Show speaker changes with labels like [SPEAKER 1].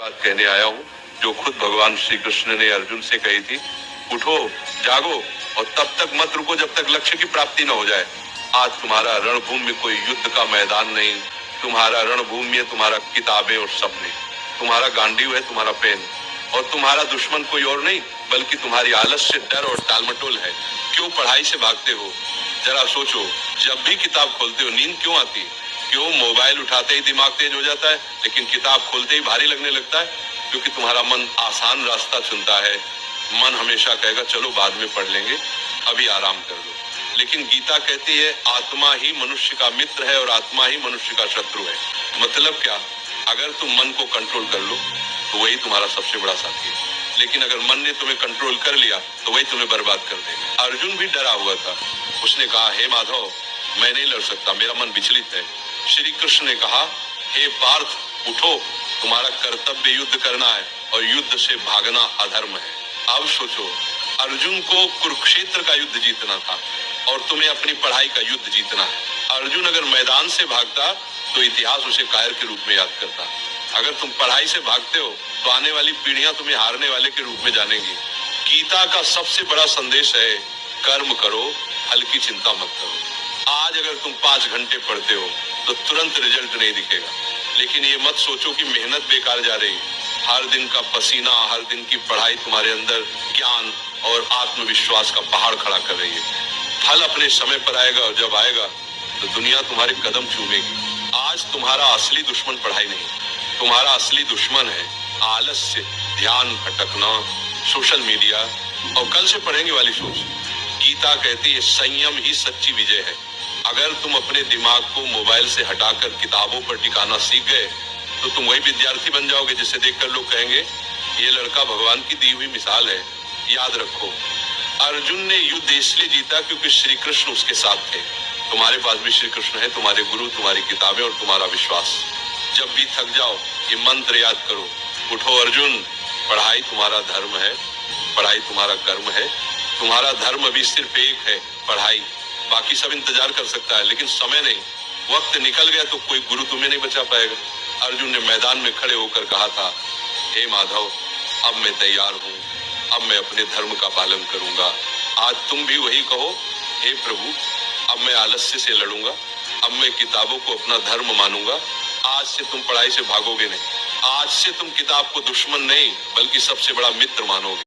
[SPEAKER 1] बात कहने आया हूँ जो खुद भगवान श्री कृष्ण ने अर्जुन से कही थी। उठो, जागो और तब तक मत रुको जब तक लक्ष्य की प्राप्ति न हो जाए। आज तुम्हारा रणभूमि में कोई युद्ध का मैदान नहीं, तुम्हारा रणभूमि है तुम्हारा किताबें और सपने, तुम्हारा गांडीव है तुम्हारा पेन, और तुम्हारा दुश्मन कोई और नहीं बल्कि तुम्हारी आलस्य, डर और टालमटोल है। क्यों पढ़ाई से भागते हो? जरा सोचो, जब भी किताब खोलते हो नींद क्यों आती? क्यों मोबाइल उठाते ही दिमाग तेज हो जाता है लेकिन किताब खोलते ही भारी लगने लगता है? क्योंकि तुम्हारा मन आसान रास्ता चुनता है। मन हमेशा कहेगा चलो बाद में पढ़ लेंगे, अभी आराम कर लो। लेकिन गीता कहती है आत्मा ही मनुष्य का मित्र है और आत्मा ही मनुष्य का शत्रु है। मतलब क्या? अगर तुम मन को कंट्रोल कर लो तो वही तुम्हारा सबसे बड़ा साथी है, लेकिन अगर मन ने तुम्हें कंट्रोल कर लिया तो वही तुम्हें बर्बाद कर देगा। अर्जुन भी डरा हुआ था। उसने कहा, हे माधव, मैं नहीं लड़ सकता, मेरा मन विचलित है। श्री कृष्ण ने कहा, हे पार्थ, उठो, तुम्हारा कर्तव्य युद्ध करना है और युद्ध से भागना अधर्म है। अब सोचो, अर्जुन को कुरुक्षेत्र का युद्ध जीतना था और तुम्हें अपनी पढ़ाई का युद्ध जीतना है। अर्जुन अगर मैदान से भागता तो इतिहास उसे कायर के रूप में याद करता। अगर तुम पढ़ाई से भागते हो तो आने वाली पीढ़ियां तुम्हें हारने वाले के रूप में जानेंगी। गीता का सबसे बड़ा संदेश है, कर्म करो, फल की चिंता मत करो। आज अगर तुम 5 घंटे पढ़ते हो तो तुरंत रिजल्ट नहीं दिखेगा, लेकिन ये मत सोचो कि मेहनत बेकार जा रही। हर दिन का पसीना, हर दिन की पढ़ाई तुम्हारे अंदर ज्ञान और आत्मविश्वास का पहाड़ खड़ा कर रही है। फल अपने समय पर आएगा और जब आएगा तो दुनिया तुम्हारे कदम चूमेगी। आज तुम्हारा असली दुश्मन पढ़ाई नहीं, तुम्हारा असली दुश्मन है आलस्य, ध्यान भटकना, सोशल मीडिया और कल से पढ़ेंगे वाली सोच। गीता कहती है संयम ही सच्ची विजय है। अगर तुम अपने दिमाग को मोबाइल से हटाकर किताबों पर टिकाना सीख गए तो तुम वही विद्यार्थी बन जाओगे जिसे देखकर लोग कहेंगे ये लड़का भगवान की दी हुई मिसाल है। याद रखो, अर्जुन ने युद्ध इसलिए जीता क्योंकि श्री कृष्ण उसके साथ थे। तुम्हारे पास भी श्री कृष्ण है, तुम्हारे गुरु, तुम्हारी किताबें और तुम्हारा विश्वास। जब भी थक जाओ ये मंत्र याद करो, उठो अर्जुन, पढ़ाई तुम्हारा धर्म है, पढ़ाई तुम्हारा कर्म है। तुम्हारा धर्म अभी सिर्फ एक है, पढ़ाई। बाकी सब इंतजार कर सकता है लेकिन समय नहीं। वक्त निकल गया तो कोई गुरु तुम्हें नहीं बचा पाएगा। अर्जुन ने मैदान में खड़े होकर कहा था, हे माधव, अब मैं तैयार हूँ, अब मैं अपने धर्म का पालन करूंगा। आज तुम भी वही कहो, हे प्रभु, अब मैं आलस्य से लड़ूंगा, अब मैं किताबों को अपना धर्म मानूंगा। आज से तुम पढ़ाई से भागोगे नहीं, आज से तुम किताब को दुश्मन नहीं बल्कि सबसे बड़ा मित्र मानोगे।